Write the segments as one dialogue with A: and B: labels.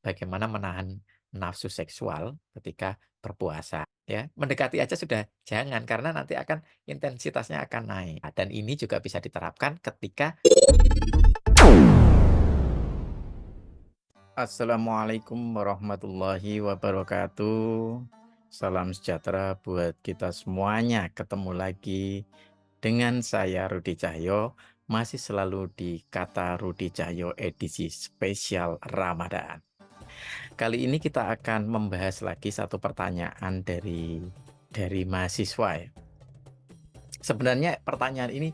A: bagaimana menahan nafsu seksual ketika berpuasa. Ya, mendekati aja sudah jangan karena nanti akan intensitasnya akan naik. Dan ini juga bisa diterapkan ketika Assalamualaikum warahmatullahi wabarakatuh. Salam sejahtera buat kita semuanya. Ketemu lagi dengan saya Rudi Cahyo, masih selalu di Kata Rudi Cahyo edisi spesial Ramadan. Kali ini kita akan membahas lagi satu pertanyaan dari mahasiswa ya. Sebenarnya pertanyaan ini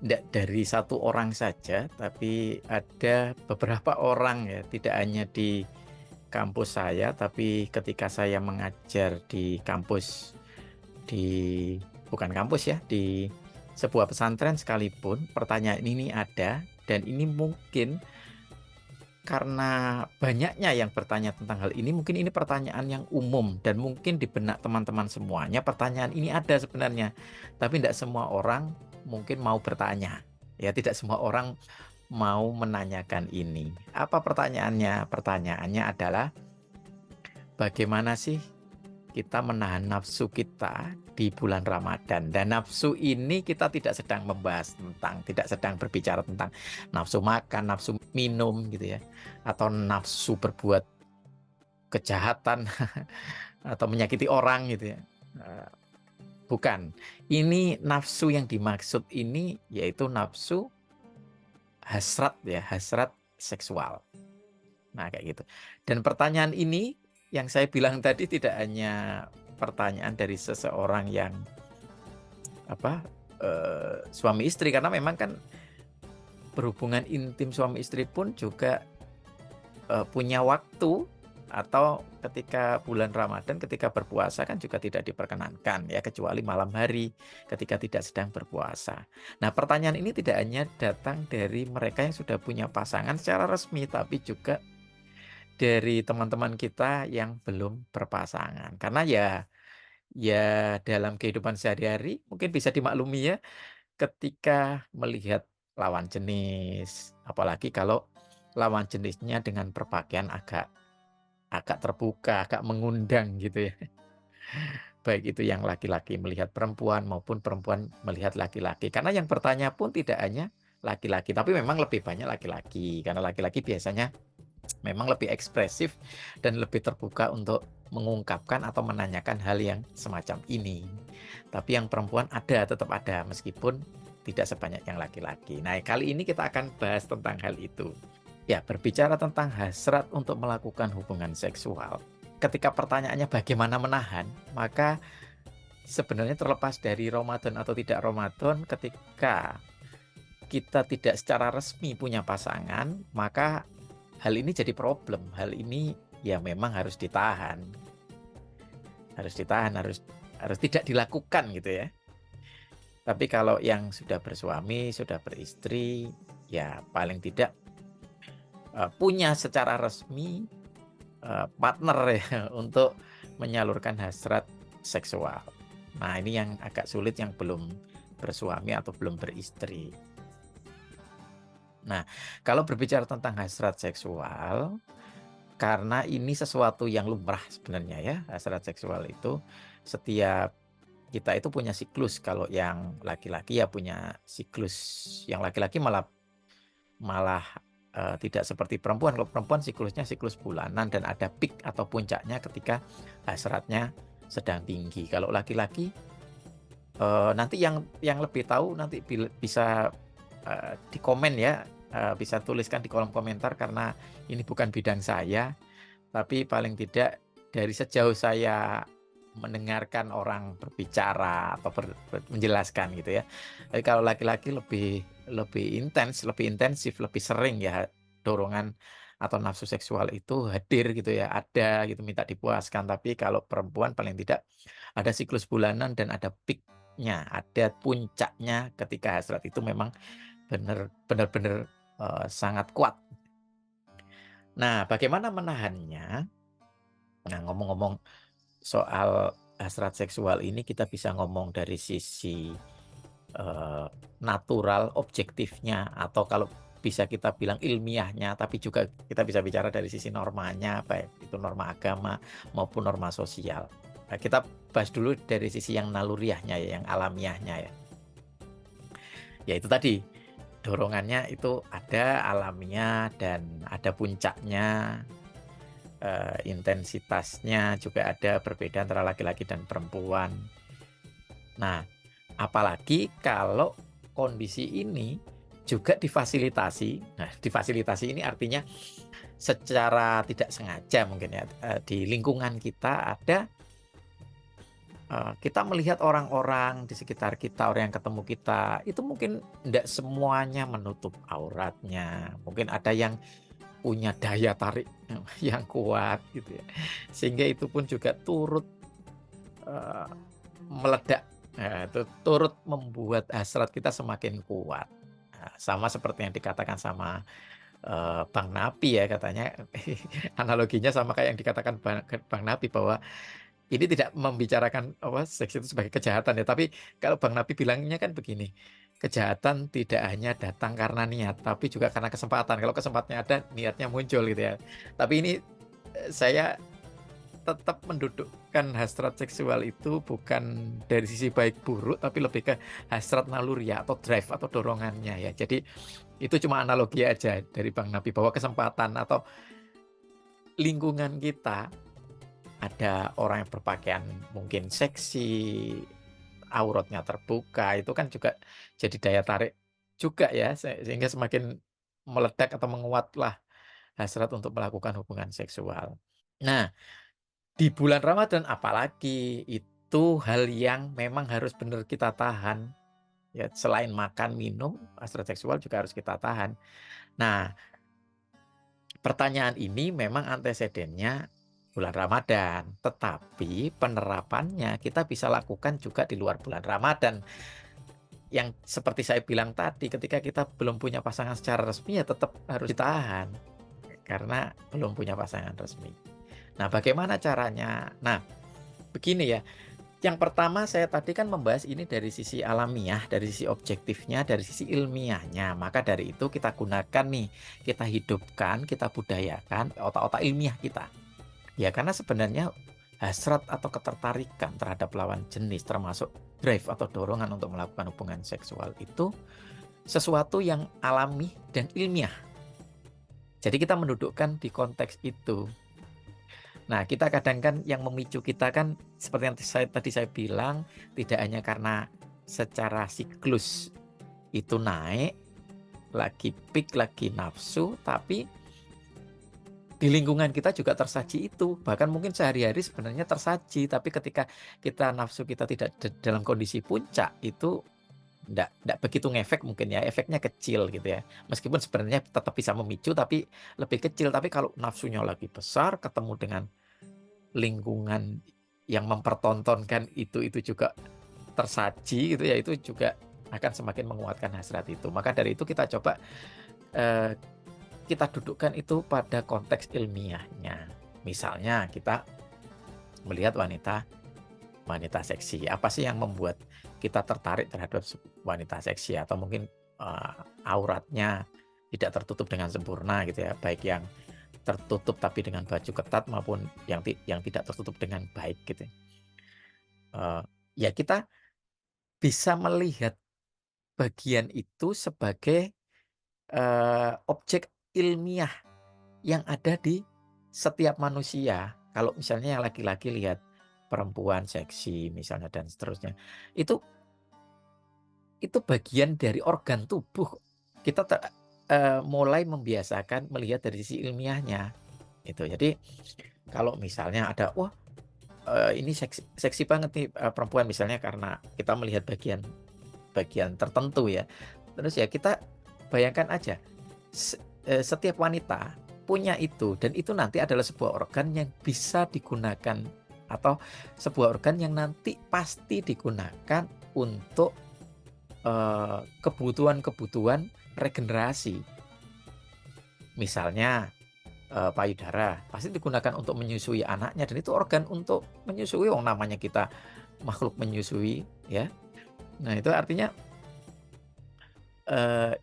A: tidak dari satu orang saja, tapi ada beberapa orang ya, tidak hanya di kampus saya, tapi ketika saya mengajar di kampus, di bukan kampus ya, di sebuah pesantren sekalipun, pertanyaan ini ada, dan ini mungkin karena banyaknya yang bertanya tentang hal ini, mungkin ini pertanyaan yang umum, dan mungkin di benak teman-teman semuanya pertanyaan ini ada sebenarnya, tapi tidak semua orang mungkin mau bertanya. Ya, tidak semua orang mau menanyakan ini. Apa pertanyaannya? Pertanyaannya adalah bagaimana sih kita menahan nafsu kita di bulan Ramadan? Dan nafsu ini kita tidak sedang membahas tentang, tidak sedang berbicara tentang nafsu makan, nafsu minum gitu ya, atau nafsu berbuat kejahatan atau menyakiti orang gitu ya. Bukan. Ini nafsu yang dimaksud ini yaitu nafsu hasrat ya, hasrat seksual. Nah, kayak gitu. Dan pertanyaan ini yang saya bilang tadi tidak hanya pertanyaan dari seseorang yang suami istri, karena memang kan berhubungan intim suami istri pun juga punya waktu, atau ketika bulan Ramadan, ketika berpuasa kan juga tidak diperkenankan ya, kecuali malam hari ketika tidak sedang berpuasa. Nah, pertanyaan ini tidak hanya datang dari mereka yang sudah punya pasangan secara resmi, tapi juga dari teman-teman kita yang belum berpasangan. Karena ya dalam kehidupan sehari-hari mungkin bisa dimaklumi ya, ketika melihat lawan jenis, apalagi kalau lawan jenisnya dengan berpakaian agak terbuka, agak mengundang gitu ya. Baik itu yang laki-laki melihat perempuan maupun perempuan melihat laki-laki. Karena yang bertanya pun tidak hanya laki-laki, tapi memang lebih banyak laki-laki. Karena laki-laki biasanya memang lebih ekspresif dan lebih terbuka untuk mengungkapkan atau menanyakan hal yang semacam ini. Tapi yang perempuan tetap ada, meskipun tidak sebanyak yang laki-laki. Nah, kali ini kita akan bahas tentang hal itu. Ya, berbicara tentang hasrat untuk melakukan hubungan seksual. Ketika pertanyaannya bagaimana menahan, maka sebenarnya terlepas dari Ramadan atau tidak Ramadan, ketika kita tidak secara resmi punya pasangan, maka hal ini jadi problem. Hal ini ya memang harus ditahan. Harus ditahan, harus tidak dilakukan gitu ya. Tapi kalau yang sudah bersuami, sudah beristri, ya paling tidak punya secara resmi partner ya untuk menyalurkan hasrat seksual. Nah, ini yang agak sulit yang belum bersuami atau belum beristri. Nah, kalau berbicara tentang hasrat seksual, karena ini sesuatu yang lumrah sebenarnya ya, hasrat seksual itu setiap kita itu punya siklus. Kalau yang laki-laki ya punya siklus. Yang laki-laki malah tidak seperti perempuan. Kalau perempuan siklusnya siklus bulanan dan ada peak atau puncaknya ketika hasratnya sedang tinggi. Kalau laki-laki nanti yang lebih tahu nanti bisa di komen ya, bisa tuliskan di kolom komentar karena ini bukan bidang saya, tapi paling tidak dari sejauh saya mendengarkan orang berbicara atau menjelaskan gitu ya. Tapi kalau laki-laki lebih intensif, lebih sering ya dorongan atau nafsu seksual itu hadir gitu ya, ada gitu minta dipuaskan. Tapi kalau perempuan paling tidak ada siklus bulanan dan ada peaknya, ada puncaknya ketika hasrat itu memang benar-benar sangat kuat. Nah, bagaimana menahannya? Nah, ngomong-ngomong soal hasrat seksual ini, kita bisa ngomong dari sisi natural, objektifnya, atau kalau bisa kita bilang ilmiahnya, tapi juga kita bisa bicara dari sisi normanya, baik itu norma agama maupun norma sosial. Nah, kita bahas dulu dari sisi yang naluriahnya ya, yang alamiahnya ya. Ya itu tadi, dorongannya itu ada alamiah dan ada puncaknya, intensitasnya juga ada berbeda antara laki-laki dan perempuan. Nah, apalagi kalau kondisi ini juga difasilitasi. Nah, difasilitasi ini artinya secara tidak sengaja mungkin ya, di lingkungan kita ada, kita melihat orang-orang di sekitar kita, orang yang ketemu kita, itu mungkin tidak semuanya menutup auratnya. Mungkin ada yang punya daya tarik yang kuat gitu ya. Sehingga itu pun juga turut meledak. Nah, itu turut membuat hasrat kita semakin kuat. Nah, sama seperti yang dikatakan sama Bang Napi ya katanya, analoginya sama kayak yang dikatakan Bang Napi bahwa ini tidak membicarakan apa seks itu sebagai kejahatan ya, tapi kalau Bang Napi bilangnya kan begini, kejahatan tidak hanya datang karena niat, tapi juga karena kesempatan. Kalau kesempatannya ada, niatnya muncul gitu ya. Tapi ini saya tetap mendudukkan hasrat seksual itu bukan dari sisi baik buruk, tapi lebih ke hasrat naluriah atau drive atau dorongannya ya. Jadi itu cuma analogi aja dari Bang Nabi bahwa kesempatan atau lingkungan kita ada orang yang berpakaian mungkin seksi, auratnya terbuka, itu kan juga jadi daya tarik juga ya, sehingga semakin meledak atau menguatlah hasrat untuk melakukan hubungan seksual. Nah, di bulan Ramadan apalagi itu hal yang memang harus benar kita tahan. Ya, selain makan, minum, hasrat seksual juga harus kita tahan. Nah, pertanyaan ini memang antesedennya bulan Ramadan, tetapi penerapannya kita bisa lakukan juga di luar bulan Ramadan. Yang seperti saya bilang tadi, ketika kita belum punya pasangan secara resmi ya tetap harus ditahan karena belum punya pasangan resmi. Nah, bagaimana caranya? Nah, begini ya. Yang pertama saya tadi kan membahas ini dari sisi alamiah, dari sisi objektifnya, dari sisi ilmiahnya. Maka dari itu kita gunakan nih, kita hidupkan, kita budayakan otak-otak ilmiah kita. Ya karena sebenarnya hasrat atau ketertarikan terhadap lawan jenis termasuk drive atau dorongan untuk melakukan hubungan seksual itu sesuatu yang alami dan ilmiah. Jadi kita mendudukkan di konteks itu. Nah, kita kadang kan yang memicu kita kan seperti yang tadi saya bilang, tidak hanya karena secara siklus itu naik, lagi peak, lagi nafsu, tapi di lingkungan kita juga tersaji itu. Bahkan mungkin sehari-hari sebenarnya tersaji, tapi ketika kita nafsu kita tidak dalam kondisi puncak, itu enggak begitu ngefek mungkin ya, efeknya kecil gitu ya. Meskipun sebenarnya tetap bisa memicu, tapi lebih kecil. Tapi kalau nafsunya lagi besar, ketemu dengan lingkungan yang mempertontonkan itu juga tersaji gitu ya, itu juga akan semakin menguatkan hasrat itu. Maka dari itu kita coba kita dudukkan itu pada konteks ilmiahnya. Misalnya kita melihat wanita seksi. Apa sih yang membuat kita tertarik terhadap wanita seksi, atau mungkin auratnya tidak tertutup dengan sempurna gitu ya, baik yang tertutup tapi dengan baju ketat maupun yang tidak tertutup dengan baik gitu. Ya kita bisa melihat bagian itu sebagai objek ilmiah yang ada di setiap manusia. Kalau misalnya yang laki-laki lihat perempuan seksi misalnya dan seterusnya, itu bagian dari organ tubuh. Kita mulai membiasakan melihat dari sisi ilmiahnya. Itu. Jadi kalau misalnya ada ini seksi banget nih perempuan misalnya karena kita melihat bagian tertentu ya. Terus ya kita bayangkan aja setiap wanita punya itu, dan itu nanti adalah sebuah organ yang bisa digunakan atau sebuah organ yang nanti pasti digunakan untuk kebutuhan-kebutuhan regenerasi. Misalnya payudara pasti digunakan untuk menyusui anaknya, dan itu organ untuk menyusui, namanya kita makhluk menyusui ya. Nah, itu artinya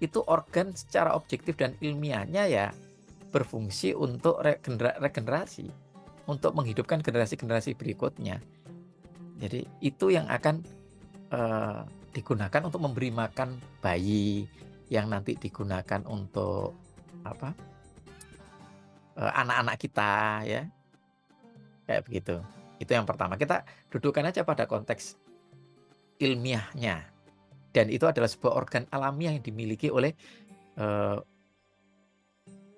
A: itu organ secara objektif dan ilmiahnya ya berfungsi untuk regenerasi, untuk menghidupkan generasi-generasi berikutnya. Jadi itu yang akan digunakan untuk memberi makan bayi, yang nanti digunakan untuk apa, anak-anak kita ya, kayak begitu. Itu yang pertama, kita dudukkan aja pada konteks ilmiahnya, dan itu adalah sebuah organ alamiah yang dimiliki oleh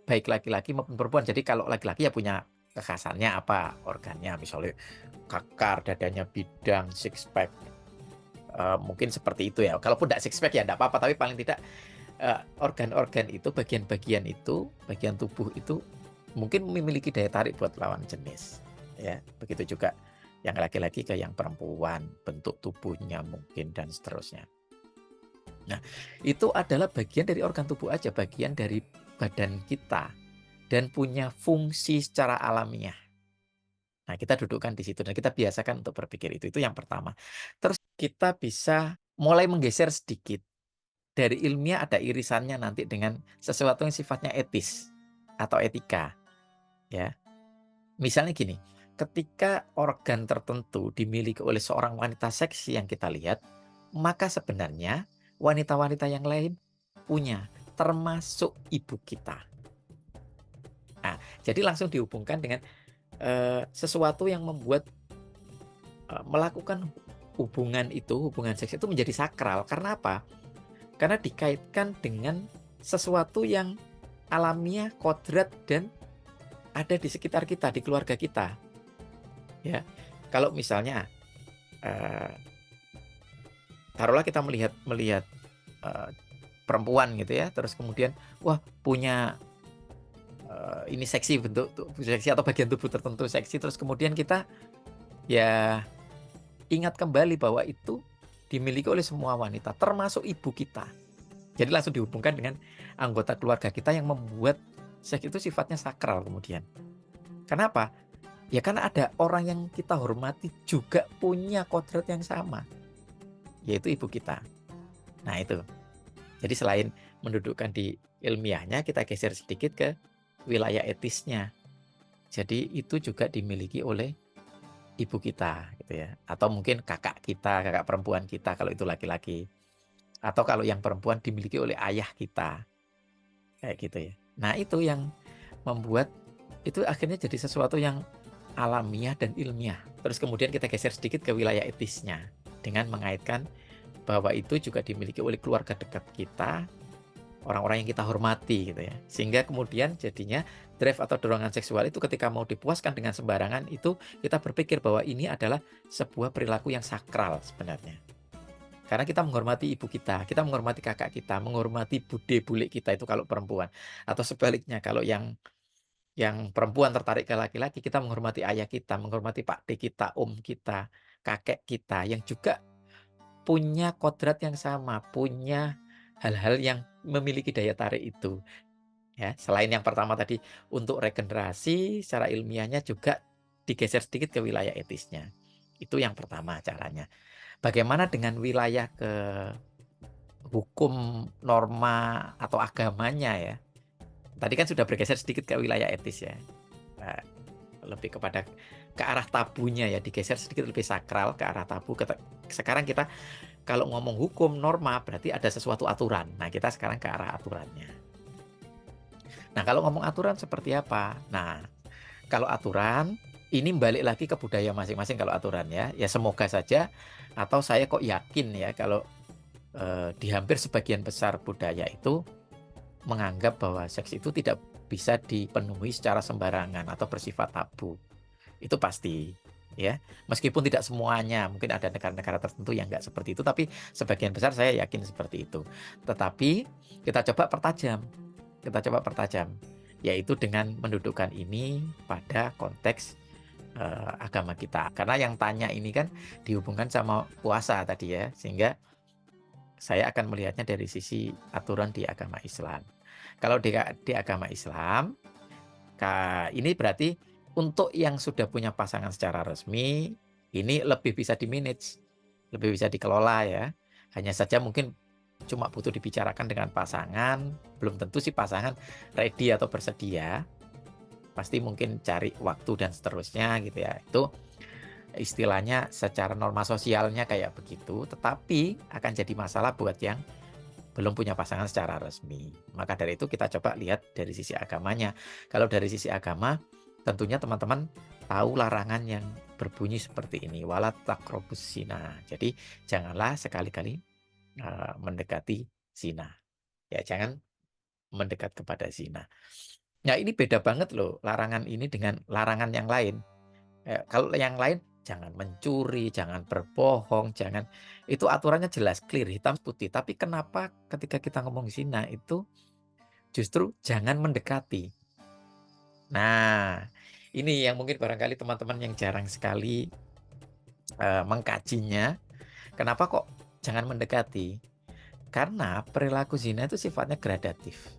A: baik laki-laki maupun perempuan. Jadi kalau laki-laki ya punya kekhasannya apa organnya, misalnya kakar, dadanya bidang, six pack, mungkin seperti itu ya. Kalaupun tidak six pack ya tidak apa-apa, tapi paling tidak organ-organ itu, bagian-bagian itu, bagian tubuh itu mungkin memiliki daya tarik buat lawan jenis. Ya, begitu juga yang laki-laki ke yang perempuan, bentuk tubuhnya mungkin dan seterusnya. Nah, itu adalah bagian dari organ tubuh aja, bagian dari badan kita dan punya fungsi secara alamiah. Nah, kita dudukkan di situ dan kita biasakan untuk berpikir itu. Itu yang pertama. Terus kita bisa mulai menggeser sedikit. Dari ilmiah ada irisannya nanti dengan sesuatu yang sifatnya etis atau etika. Ya. Misalnya gini, ketika organ tertentu dimiliki oleh seorang wanita seksi yang kita lihat, maka sebenarnya wanita-wanita yang lain punya, termasuk ibu kita. Nah, jadi langsung dihubungkan dengan sesuatu yang membuat melakukan hubungan seks itu menjadi sakral. Karena apa? Karena dikaitkan dengan sesuatu yang alamiah, kodrat, dan ada di sekitar kita, di keluarga kita. Ya, kalau misalnya taruhlah kita melihat perempuan gitu ya, terus kemudian wah punya ini seksi, bentuk tubuh seksi atau bagian tubuh tertentu seksi, terus kemudian kita ya ingat kembali bahwa itu dimiliki oleh semua wanita, termasuk ibu kita. Jadi langsung dihubungkan dengan anggota keluarga kita yang membuat seks itu sifatnya sakral kemudian. Kenapa? Ya karena ada orang yang kita hormati juga punya kodrat yang sama, yaitu ibu kita. Nah itu. Jadi selain mendudukkan di ilmiahnya, kita geser sedikit ke wilayah etisnya. Jadi itu juga dimiliki oleh ibu kita gitu ya. Atau mungkin kakak kita, kakak perempuan kita kalau itu laki-laki. Atau kalau yang perempuan dimiliki oleh ayah kita. Kayak gitu ya. Nah itu yang membuat itu akhirnya jadi sesuatu yang alamiah dan ilmiah. Terus kemudian kita geser sedikit ke wilayah etisnya dengan mengaitkan bahwa itu juga dimiliki oleh keluarga dekat kita, orang-orang yang kita hormati gitu ya. Sehingga kemudian jadinya drive atau dorongan seksual itu ketika mau dipuaskan dengan sembarangan itu kita berpikir bahwa ini adalah sebuah perilaku yang sakral sebenarnya. Karena kita menghormati ibu kita menghormati kakak kita, menghormati bude bule kita itu kalau perempuan. Atau sebaliknya kalau yang perempuan tertarik ke laki-laki, kita menghormati ayah kita, menghormati pakde kita, om kita, kakek kita yang juga punya kodrat yang sama, punya hal-hal yang memiliki daya tarik itu. Ya, selain yang pertama tadi untuk regenerasi, secara ilmiahnya juga digeser sedikit ke wilayah etisnya. Itu yang pertama caranya. Bagaimana dengan wilayah ke hukum, norma, atau agamanya ya? Tadi kan sudah bergeser sedikit ke wilayah etis ya. Nah, lebih kepada ke arah tabunya ya, digeser sedikit lebih sakral ke arah tabu. Sekarang kita kalau ngomong hukum, norma, berarti ada sesuatu aturan. Nah, kita sekarang ke arah aturannya. Nah, kalau ngomong aturan seperti apa? Nah, kalau aturan, ini balik lagi ke budaya masing-masing kalau aturan ya. Ya semoga saja, atau saya kok yakin ya, kalau di hampir sebagian besar budaya itu menganggap bahwa seks itu tidak bisa dipenuhi secara sembarangan atau bersifat tabu. Itu pasti. Ya, meskipun tidak semuanya, mungkin ada negara-negara tertentu yang nggak seperti itu, tapi sebagian besar saya yakin seperti itu. Tetapi kita coba pertajam, yaitu dengan mendudukkan ini pada konteks agama kita. Karena yang tanya ini kan dihubungkan sama puasa tadi ya, sehingga saya akan melihatnya dari sisi aturan di agama Islam. Kalau di agama Islam, ini berarti untuk yang sudah punya pasangan secara resmi, ini lebih bisa di-manage, lebih bisa dikelola ya. Hanya saja mungkin cuma butuh dibicarakan dengan pasangan, belum tentu si pasangan ready atau bersedia, pasti mungkin cari waktu dan seterusnya gitu ya. Itu istilahnya secara norma sosialnya kayak begitu, tetapi akan jadi masalah buat yang belum punya pasangan secara resmi. Maka dari itu kita coba lihat dari sisi agamanya. Kalau dari sisi agama, tentunya teman-teman tahu larangan yang berbunyi seperti ini, wala taqrabus zina. Jadi janganlah sekali-kali mendekati zina. Ya, jangan mendekat kepada zina. Nah, ini beda banget loh larangan ini dengan larangan yang lain. Kalau yang lain jangan mencuri, jangan berbohong, jangan, itu aturannya jelas clear hitam putih. Tapi kenapa ketika kita ngomong zina itu justru jangan mendekati. Nah, ini yang mungkin barangkali teman-teman yang jarang sekali mengkajinya. Kenapa kok jangan mendekati? Karena perilaku zina itu sifatnya gradatif.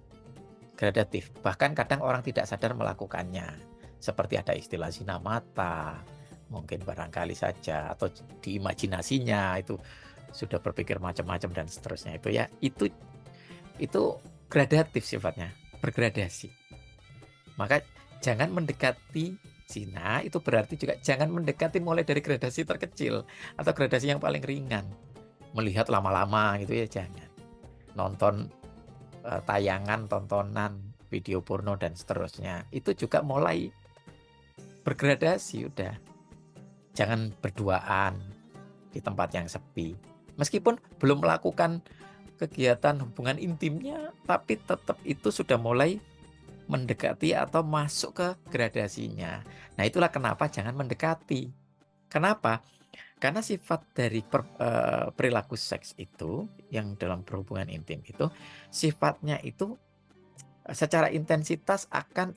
A: Gradatif. Bahkan kadang orang tidak sadar melakukannya. Seperti ada istilah zina mata, mungkin barangkali saja, atau di imajinasinya itu sudah berpikir macam-macam dan seterusnya itu ya. Itu gradatif sifatnya, bergradasi. Maka jangan mendekati zina, itu berarti juga jangan mendekati mulai dari gradasi terkecil atau gradasi yang paling ringan. Melihat lama-lama gitu ya jangan. Nonton tayangan, tontonan, video porno dan seterusnya. Itu juga mulai bergradasi udah. Jangan berduaan di tempat yang sepi. Meskipun belum melakukan kegiatan hubungan intimnya, tapi tetap itu sudah mulai mendekati atau masuk ke gradasinya. Nah, itulah kenapa jangan mendekati. Kenapa? Karena sifat dari perilaku seks itu, yang dalam berhubungan intim itu, sifatnya itu secara intensitas akan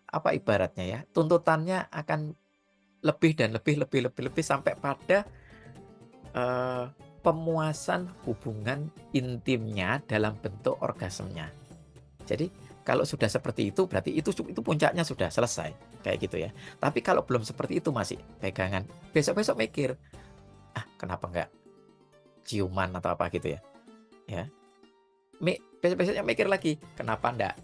A: apa ibaratnya ya, tuntutannya akan lebih dan lebih sampai pada pemuasan hubungan intimnya dalam bentuk orgasmenya. Jadi kalau sudah seperti itu berarti itu puncaknya sudah selesai kayak gitu ya. Tapi kalau belum seperti itu masih pegangan, besok-besok mikir, kenapa enggak ciuman atau apa gitu ya. Ya. Besok-besoknya mikir lagi, kenapa enggak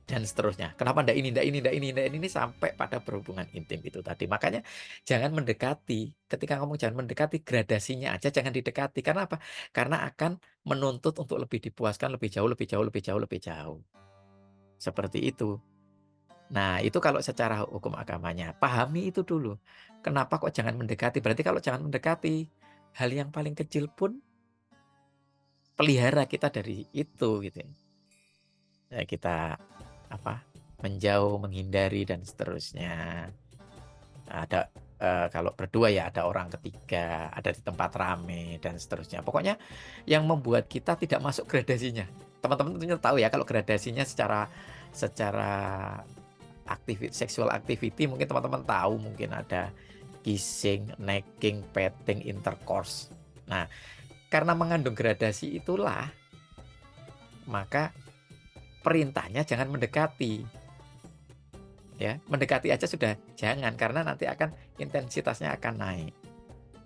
A: dan seterusnya. Kenapa enggak ini sampai pada berhubungan intim itu tadi. Makanya jangan mendekati. Ketika ngomong jangan mendekati, gradasinya aja jangan didekati. Karena apa? Karena akan menuntut untuk lebih dipuaskan lebih jauh. Seperti itu. Nah, itu kalau secara hukum agamanya. Pahami itu dulu. Kenapa kok jangan mendekati? Berarti kalau jangan mendekati, hal yang paling kecil pun pelihara kita dari itu gitu ya. Ya, kita menjauh, menghindari dan seterusnya. Ada kalau berdua ya ada orang ketiga, ada di tempat rame dan seterusnya. Pokoknya yang membuat kita tidak masuk gradasinya. Teman-teman tentunya tahu ya kalau gradasinya secara sexual activity mungkin teman-teman tahu, mungkin ada kissing, necking, petting, intercourse. Nah, karena mengandung gradasi itulah maka perintahnya jangan mendekati. Ya, mendekati aja sudah jangan karena nanti akan intensitasnya akan naik.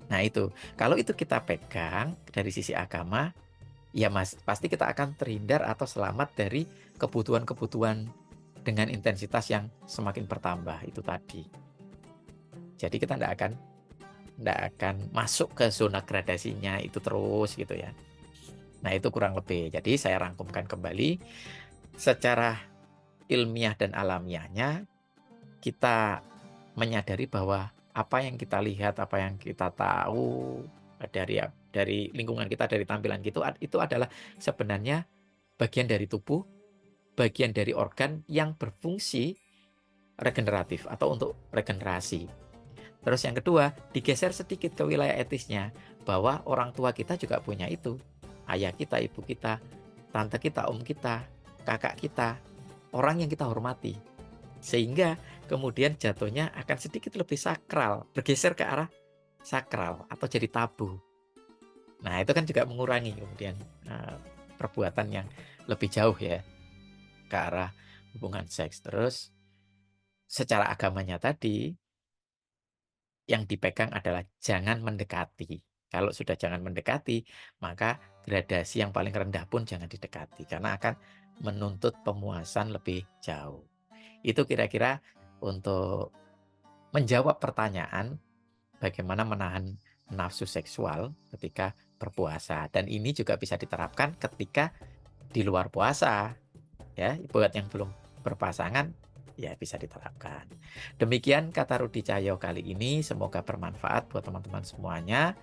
A: Nah, itu. Kalau itu kita pegang dari sisi agama, ya Mas, pasti kita akan terhindar atau selamat dari kebutuhan-kebutuhan dengan intensitas yang semakin bertambah itu tadi. Jadi kita tidak akan masuk ke zona gradasinya itu terus gitu ya. Nah, itu kurang lebih. Jadi saya rangkumkan kembali secara ilmiah dan alamiahnya kita menyadari bahwa apa yang kita lihat, apa yang kita tahu dari lingkungan kita, dari tampilan gitu, itu adalah sebenarnya bagian dari tubuh, bagian dari organ yang berfungsi regeneratif atau untuk regenerasi. Terus yang kedua, digeser sedikit ke wilayah etisnya, bahwa orang tua kita juga punya itu. Ayah kita, ibu kita, tante kita, om kita, kakak kita, orang yang kita hormati. Sehingga kemudian jatuhnya akan sedikit lebih sakral, bergeser ke arah sakral atau jadi tabu. Nah, itu kan juga mengurangi kemudian perbuatan yang lebih jauh ya ke arah hubungan seks. Terus secara agamanya tadi yang dipegang adalah jangan mendekati. Kalau sudah jangan mendekati, maka gradasi yang paling rendah pun jangan didekati, karena akan menuntut pemuasan lebih jauh. Itu kira-kira untuk menjawab pertanyaan bagaimana menahan nafsu seksual ketika berpuasa. Dan ini juga bisa diterapkan ketika di luar puasa, ya. Buat yang belum berpasangan, ya bisa diterapkan. Demikian kata Rudi Cahyo kali ini, semoga bermanfaat buat teman-teman semuanya.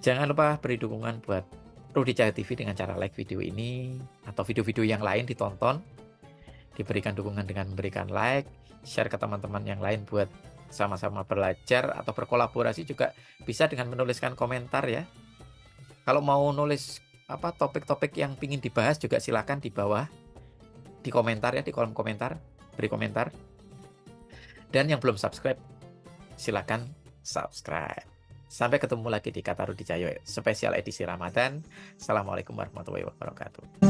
A: Jangan lupa beri dukungan buat Rudi Cahyo TV dengan cara like video ini, atau video-video yang lain ditonton. Diberikan dukungan dengan memberikan like, share ke teman-teman yang lain buat sama-sama belajar, atau berkolaborasi juga bisa dengan menuliskan komentar ya. Kalau mau nulis topik-topik yang ingin dibahas juga silakan di bawah, di komentar ya, di kolom komentar, beri komentar. Dan yang belum subscribe, silakan subscribe. Sampai ketemu lagi di Kata Rudi Cahyo spesial edisi Ramadan. Assalamualaikum warahmatullahi wabarakatuh.